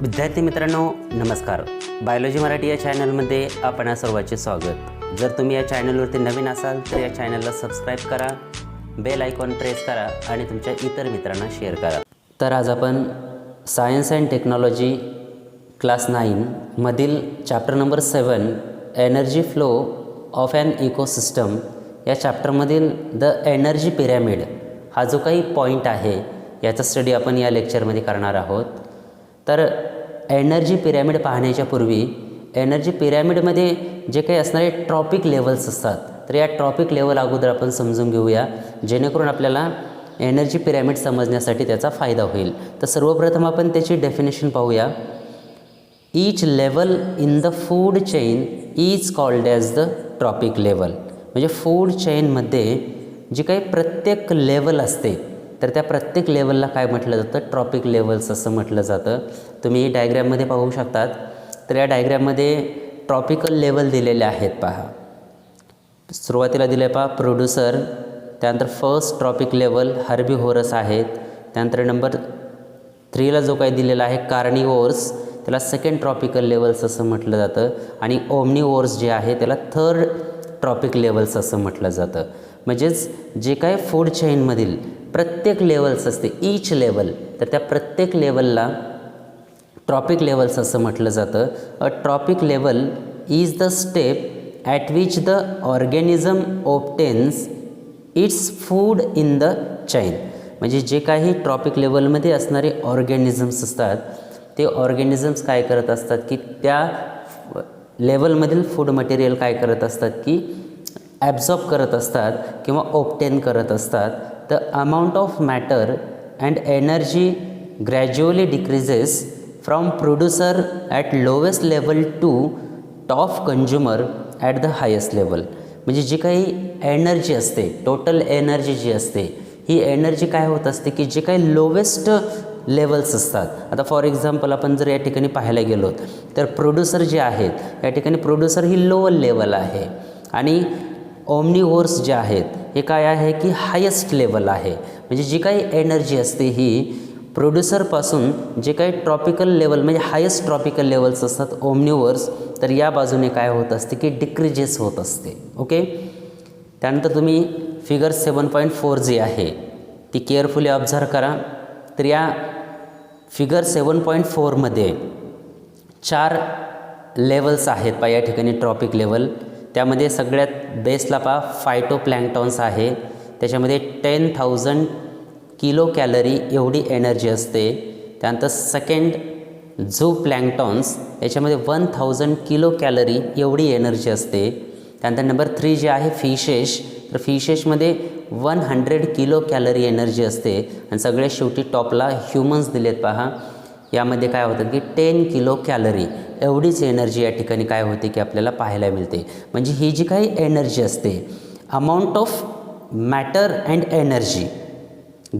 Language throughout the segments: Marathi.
विद्यार्थी मित्रांनो नमस्कार. बायोलॉजी मराठी या चॅनलमध्ये आपणा सर्वांचे स्वागत. जर तुम्ही या चॅनलवरती नवीन असाल तर या चॅनलला सबस्क्राईब करा, बेल आयकॉन प्रेस करा आणि तुमच्या इतर मित्रांना शेअर करा. तर आज आपण सायन्स अँड टेक्नॉलॉजी क्लास 9 मधील chapter number 7 energy flow of an ecosystem या चॅप्टरमधील द एनर्जी पिरॅमिड हा जो काही पॉईंट आहे याचा स्टडी आपण या लेक्चरमध्ये करणार आहोत. तर एनर्जी पिरॅमिड पाहण्याच्या पूर्वी एनर्जी पिरॅमिडमध्ये जे काही असणारे ट्रॉपिक लेवल्स असतात तर या ट्रॉपिक लेवल अगोदर आपण समजून घेऊया, जेणेकरून आपल्याला एनर्जी पिरॅमिड समजण्यासाठी त्याचा फायदा होईल. तर सर्वप्रथम आपण त्याची डेफिनेशन पाहूया. Each level in the food chain is called as the tropic level. म्हणजे फूड चेनमध्ये जी काही प्रत्येक लेवल असते तर त्या प्रत्येक लेवलला काय म्हटलं जातं? ट्रॉपिक लेवल्स असं म्हटलं जातं. तुम्ही डायग्रॅममध्ये पाहू शकतात. तर या डायग्रॅममध्ये ट्रॉपिकल लेवल दिलेले आहेत पहा. सुरुवातीला दिलं आहे पहा प्रोड्युसर, त्यानंतर फर्स्ट ट्रॉपिक लेवल हर्बिव्होरस आहेत, त्यानंतर नंबर 3ला जो काही दिलेला आहे कार्निवोर्स त्याला सेकंड ट्रॉपिकल लेवल्स असं म्हटलं जातं आणि ओमनिवोर्स जे आहे त्याला थर्ड ट्रॉपिक लेवल्स असं म्हटलं जातं. म्हणजेच जे काय फूड चेनमधील प्रत्येक लेवल्स असते ईच लेवल तर त्या प्रत्येक लेवलला ट्रॉपिक लेवल्स असं म्हटलं जातं. A trophic level is the step at which the organism obtains its food in the chain. म्हणजे जे काही ट्रॉपिक लेवलमध्ये असणारे ऑर्गॅनिझम्स असतात ते ऑर्गॅनिझम्स काय करत असतात की त्या लेवलमधील फूड मटेरियल काय करत असतात की ॲब्झॉर्ब करत असतात किंवा ऑब्टेन करत असतात. The amount of matter and energy gradually decreases from producer at lowest level to top consumer at the highest level. म्हणजे जी काही एनर्जी असते, टोटल एनर्जी जी असते ही एनर्जी काय होत असते की जे काही लोवेस्ट लेवल्स असतात. आता फॉर एक्झाम्पल आपण जर या ठिकाणी पाहायला गेलो तर प्रोड्युसर जे आहेत या ठिकाणी प्रोड्युसर ही लोअर लेवल आहे आणि ओमनिवोर्स जे आहेत हे काय आहे की हायेस्ट लेवल आहे. म्हणजे जी काही एनर्जी असते ही प्रोड्युसरपासून जे काही ट्रॉपिकल लेवल म्हणजे हायेस्ट ट्रॉपिकल लेवल्स असतात ओमनिवोर्स तर या बाजूने काय होत असते की डिक्रीजेस होत असते. ओके. त्यानंतर तुम्ही फिगर 7.4 जी आहे ती केअरफुली ऑब्झर्व करा. तर या फिगर 7.4मध्ये 4 लेवल्स आहेत पहा या ठिकाणी ट्रॉपिक लेवल. त्यामध्ये सगळ्यात बेसला पहा फायटोप्लँक्टॉन्स आहे, त्याच्यामध्ये 10,000 किलो कॅलरी एवढी एनर्जी असते. त्यानंतर सेकंड झू प्लँक्टॉन्स याच्यामध्ये 1000 किलो कॅलरी एवढी एनर्जी असते. त्यानंतर नंबर 3 जे आहे फिशेस, तर फिशेसमध्ये 100 किलो कॅलरी एनर्जी असते आणि सगळ्यात शेवटी टॉपला ह्युमन्स दिलेत पहा. यामध्ये काय होतं की 10 किलो कॅलरी एवढीच एनर्जी या ठिकाणी काय होते की आपल्याला पाहायला मिळते. म्हणजे ही जी काही एनर्जी असते amount of matter and energy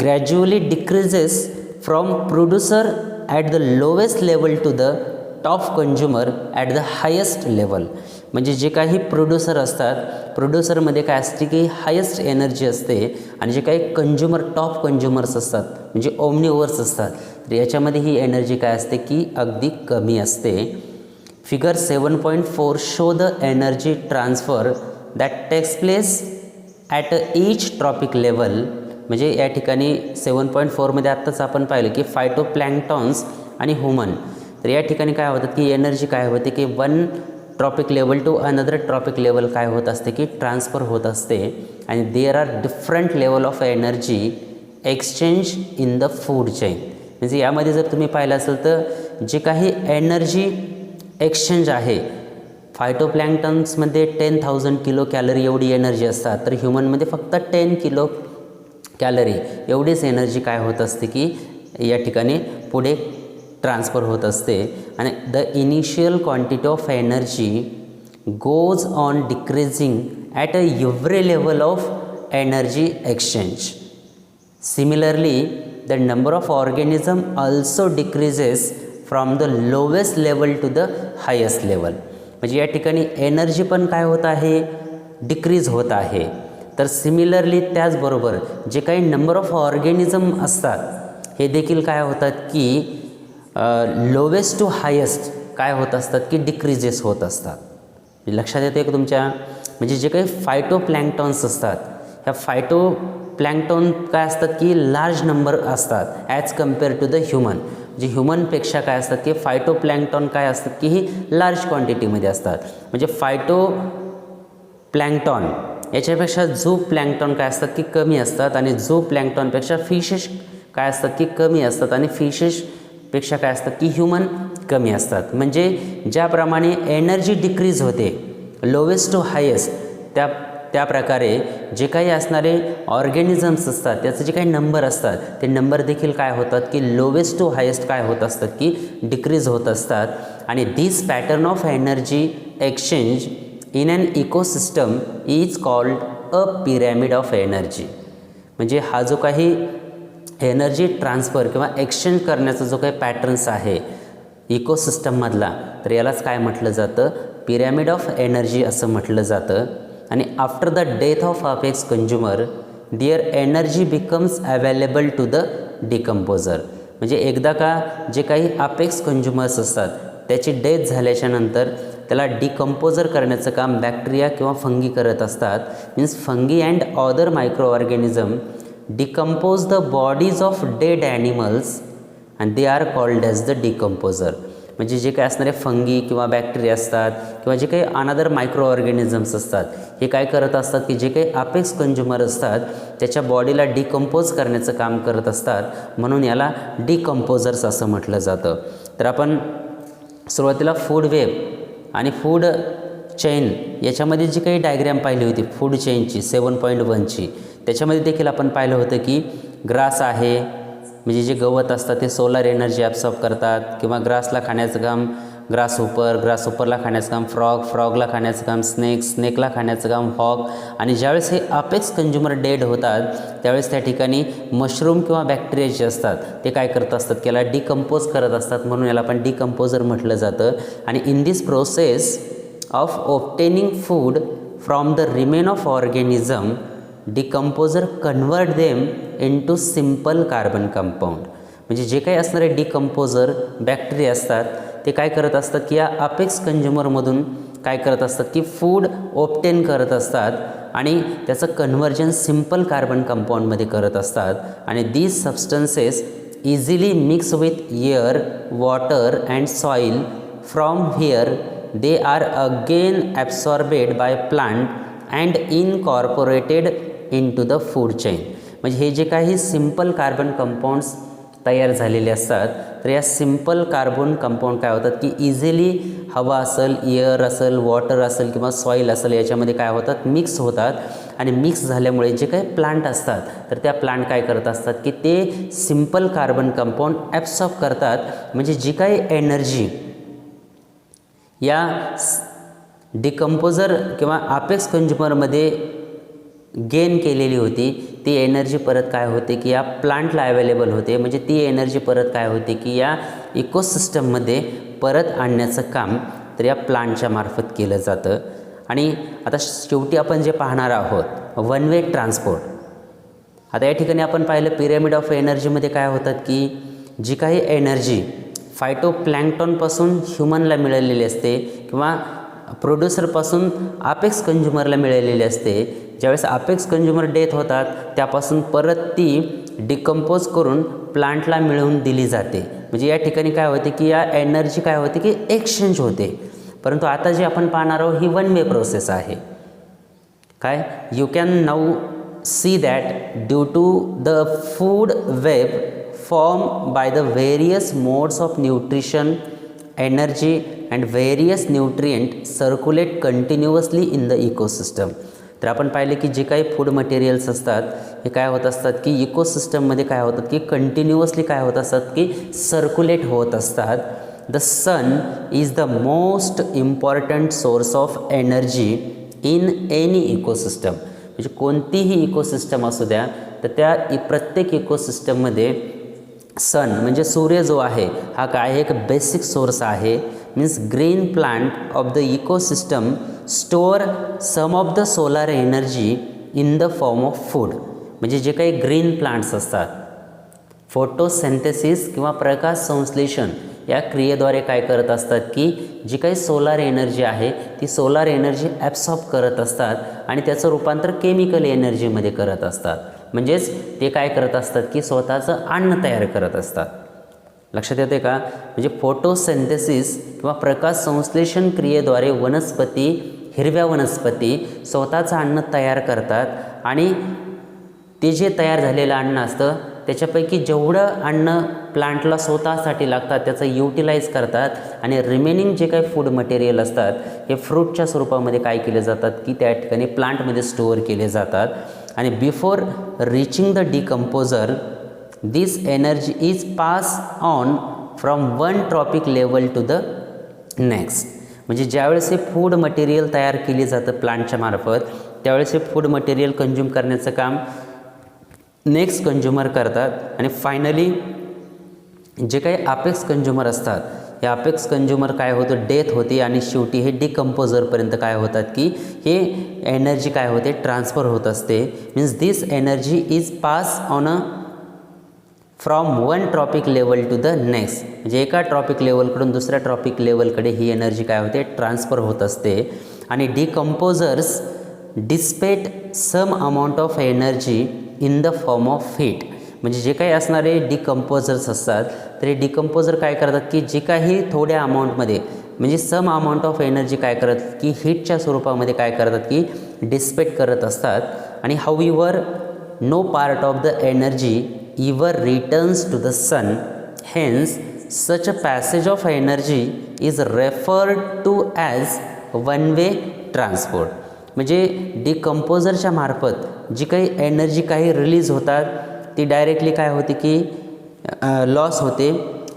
gradually decreases from producer at the lowest level to the top consumer at the highest level. म्हणजे जे काही प्रोड्युसर असतात प्रोड्युसरमध्ये काय असते की हायेस्ट एनर्जी असते आणि जे काही कंझ्युमर टॉप कंझ्युमर्स असतात म्हणजे ओमनिवर्स असतात तर याच्यामध्ये ही एनर्जी काय असते की अगदी कमी असते. Figure 7.4 show the energy transfer that takes place at each trophic level. म्हणजे या ठिकाणी 7.4मध्ये आत्ताच आपण पाहिलं की फायटोप्लँक्टॉन्स आणि ह्युमन तर या ठिकाणी काय होतं की एनर्जी काय होते की one trophic level to another trophic level काय होत असते की ट्रान्सफर होत असते आणि there are different level of energy exchange in the food chain. म्हणजे यामध्ये जर तुम्ही पाहिलं असेल तर जे काही एनर्जी एक्सचेंज आहे फायटोप्लँक्टन्समध्ये 10,000 किलो कॅलरी एवढी एनर्जी असतात तर ह्युमनमध्ये फक्त 10 किलो कॅलरी एवढीच एनर्जी काय होत असते की या ठिकाणी पुढे ट्रान्सफर होत असते. आणि the initial quantity of energy goes on decreasing at a every level of energy exchange. Similarly the number of organism also decreases from the lowest level to the highest level. म्हणजे या ठिकाणी एनर्जी पण काय होत आहे डिक्रीज होत आहे. तर सिमिलरली त्याचबरोबर जे काही नंबर ऑफ ऑर्गॅनिझम असतात हे देखील काय होतात की लोवेस्ट टू हायेस्ट काय होत असतात की डिक्रीजेस होत असतात. लक्षात येते की तुमच्या म्हणजे जे काही फायटो प्लँक्टॉन्स असतात ह्या फायटो प्लँक्टॉन काय असतात की लार्ज नंबर असतात as compare to the human. जे ह्युमनपेक्षा काय असतात की फायटो प्लँक्टॉन काय असतात की ही लार्ज क्वांटिटीमध्ये असतात. म्हणजे फायटो प्लँक्टॉन याच्यापेक्षा झू प्लँक्टॉन काय असतात की कमी असतात आणि झू प्लँक्टॉनपेक्षा फिशेस काय असतात की कमी असतात आणि फिशेसपेक्षा काय असतात की ह्युमन कमी असतात. म्हणजे ज्याप्रमाणे एनर्जी डिक्रीज होते लोवेस्ट टू हायेस्ट त्या प्रकारे जे काही असणारे ऑर्गॅनिझम्स असतात त्याचे जे काही नंबर असतात ते नंबर देखील काय होतात की लोवेस्ट टू हायेस्ट काय होत असतात की डिक्रीज होत असतात. आणि this pattern of energy exchange in an ecosystem is called a pyramid of energy. म्हणजे हा जो काही एनर्जी ट्रान्सफर किंवा एक्सचेंज करण्याचा जो काही पॅटर्न्स आहे इकोसिस्टममधला तर यालाच काय म्हटलं जातं पिरॅमिड ऑफ एनर्जी असं म्हटलं जातं. आणि after the death of apex consumer their energy becomes available to the decomposer. म्हणजे एकदा का जे काही अपेक्स कंझ्युमर्स असतात त्याची डेथ झाल्याच्या नंतर त्याला डिकम्पोजर करण्याचं काम बॅक्टेरिया किंवा फंगी करत असतात. Means fungi and other micro organism decompose the bodies of dead animals and they are called as the decomposer. म्हणजे जे काही असणारे फंगी किंवा बॅक्टेरिया असतात किंवा जे काही अनदर मायक्रो ऑर्गॅनिझम्स असतात हे काय करत असतात की जे काही अपेक्स कंझ्युमर असतात त्याच्या बॉडीला डिकम्पोज करण्याचं काम करत असतात. म्हणून याला डिकम्पोजर्स असं म्हटलं जातं. तर आपण सुरुवातीला फूड वेब आणि फूड चेन याच्यामध्ये जी काही डायग्रॅम पाहिली होती फूड चेनची 7.1ची त्याच्यामध्ये देखील आपण पाहिलं होतं की ग्रास आहे म्हणजे जे गवत असतात ते सोलर एनर्जी ॲब्सॉर्ब करतात किंवा ग्रासला खाण्याचं काम ग्रासहोपरला खाण्याचं काम फ्रॉगला खाण्याचं काम स्नेकला खाण्याचं काम हॉक. आणि ज्यावेळेस हे अपेक्स कंझ्युमर डेड होतात त्यावेळेस त्या ठिकाणी मशरूम किंवा बॅक्टेरिया जे असतात ते काय करत असतात की याला डिकम्पोज करत असतात. म्हणून याला आपण डिकम्पोजर म्हटलं जातं. आणि in this process of obtaining food from the remain of organism decomposer convert them into simple carbon compound. म्हणजे जे काही असणारे डिकम्पोजर बॅक्टेरिया असतात ते काय करत असतात की या अपेक्स कंझ्युमरमधून काय करत असतात की फूड ऑब्टेन करत असतात आणि त्याचं कन्व्हर्जन सिम्पल कार्बन कंपाऊंडमध्ये करत असतात. आणि these substances easily mix with air water and soil from here they are again absorbed by plant and incorporated into the food chain. म्हणजे हे जे काही सिम्पल कार्बन कंपाऊंड्स तयार झालेले असतात तर या सिम्पल कार्बन कंपाऊंड काय होतात की इझिली हवा असेल एअर असेल वॉटर असेल किंवा सॉईल असेल याच्यामध्ये काय होतात मिक्स होतात. आणि मिक्स झाल्यामुळे जे काही प्लांट असतात तर त्या प्लांट काय करत असतात की ते सिम्पल कार्बन कंपाऊंड ॲब्सॉर्ब करतात. म्हणजे जी काही एनर्जी या डिकम्पोजर किंवा अपेक्स कंझ्युमरमध्ये गेन केलेली होती ती एनर्जी परत काय होते की या प्लांटला अवेलेबल होते. म्हणजे ती एनर्जी परत काय होते की या इकोसिस्टममध्ये परत आणण्याचं काम तर या प्लांटच्या मार्फत केलं जातं. आणि आता शेवटी आपण जे पाहणार आहोत वन वे ट्रान्सपोर्ट. आता या ठिकाणी आपण पाहिलं पिरॅमिड ऑफ एनर्जीमध्ये काय होतात की जी काही एनर्जी फायटो प्लँक्टॉनपासून ह्युमनला मिळालेली असते किंवा प्रोड्युसरपासून अपेक्स कंझ्युमरला मिळालेली असते. ज्यावेळेस अपेक्स कंझ्युमर डेथ होतात त्यापासून परत ती डिकम्पोज करून प्लांटला मिळवून दिली जाते. म्हणजे या ठिकाणी काय होते की या एनर्जी काय होते की एक्सचेंज होते. परंतु आता जे आपण पाहणार आहोत ही वन वे प्रोसेस आहे. काय you can now see that due to the food web form by the various modes of nutrition energy and various nutrient circulate continuously in the ecosystem. तर आपण पाहिले की जे काही फूड मटेरियल्स असतात हे काय होत असतात की इकोसिस्टममध्ये काय होतात की कंटिन्युअसली काय होत असतात की सर्क्युलेट होत असतात. The sun is the most important source of energy in any ecosystem. म्हणजे कोणतीही इकोसिस्टम असू द्या तर त्या प्रत्येक इकोसिस्टममध्ये सन म्हणजे सूर्य जो आहे हा काय एक बेसिक सोर्स आहे. Means green plant of the ecosystem store some of the solar energy in the form of food. म्हणजे जे काही ग्रीन प्लांट्स असतात फोटोसिंथेसिस किंवा प्रकाश संश्लेषण या क्रियेद्वारे काय करत असतात की जी काही सोलार एनर्जी आहे ती सोलार एनर्जी ॲब्सॉर्ब करत असतात आणि त्याचं रूपांतर केमिकल एनर्जीमध्ये करत असतात. म्हणजेच ते काय करत असतात की स्वतःचं अन्न तयार करत असतात. लक्षात येते का? म्हणजे फोटोसिंथेसिस किंवा प्रकाश संश्लेषण क्रियेद्वारे वनस्पती, हिरव्या वनस्पती स्वतःचं अन्न तयार करतात आणि ते जे तयार झालेलं अन्न असतं त्याच्यापैकी जेवढं अन्न प्लांटला स्वतःसाठी लागतात त्याचं युटिलाइज करतात आणि रिमेनिंग जे काही फूड मटेरियल असतात हे फ्रूटच्या स्वरूपामध्ये काय केले जातात की त्या ठिकाणी प्लांटमध्ये स्टोअर केले जातात. आणि before reaching the decomposer this energy is pass on from one trophic level to the next. म्हणजे ज्यावेळेस हे फूड मटेरियल तयार केले जातं प्लांटच्या मार्फत त्यावेळेस हे फूड मटेरियल कंझ्युम करण्याचं काम नेक्स्ट कंझ्युमर करतात आणि फायनली जे काही अपेक्स कंझ्युमर असतात हे अपेक्स कंझ्युमर काय होतं डेथ होते आणि शेवटी हे डिकम्पोजरपर्यंत काय होतात की हे एनर्जी काय होते ट्रान्सफर होत असते. Means this energy is pass on a from one trophic level to the next. म्हणजे एका ट्रॉपिक लेवलकडून दुसऱ्या ट्रॉपिक लेवलकडे ही एनर्जी काय होते ट्रान्सफर होत असते. आणि decomposers dissipate some amount of energy in the form of heat. म्हणजे जे काही असणारे डिकम्पोजर्स असतात तर हे डिकम्पोजर काय करतात की जे काही थोड्या अमाऊंटमध्ये म्हणजे सम अमाऊंट ऑफ एनर्जी काय करतात की हीटच्या स्वरूपामध्ये काय करतात की डिस्पेट करत असतात. आणि however no part of the energy ever returns to the sun. Hence such a passage of energy is referred to as one way transport. म्हणजे डिकम्पोजरच्या मार्फत जी काही एनर्जी काही रिलीज होतात ती डायरेक्टली काय होते की लॉस होते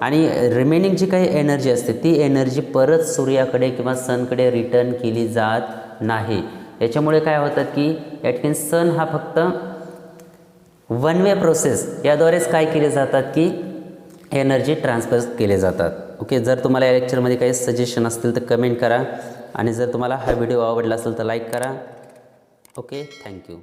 आणि रिमेनिंग जी काही एनर्जी असते ती एनर्जी परत सूर्याकडे किंवा सनकडे रिटर्न केली जात नाही. याच्यामुळे काय होतं की या ठिकाणी सन हा फक्त वन वे प्रोसेस याद्वारेच काय केले जातात की एनर्जी ट्रान्सफर केले जातात. ओके, जर तुम्हाला या लेक्चरमध्ये काही सजेशन असतील तर कमेंट करा आणि जर तुम्हाला हा व्हिडिओ आवडला असेल तर लाईक करा. Okay, thank you.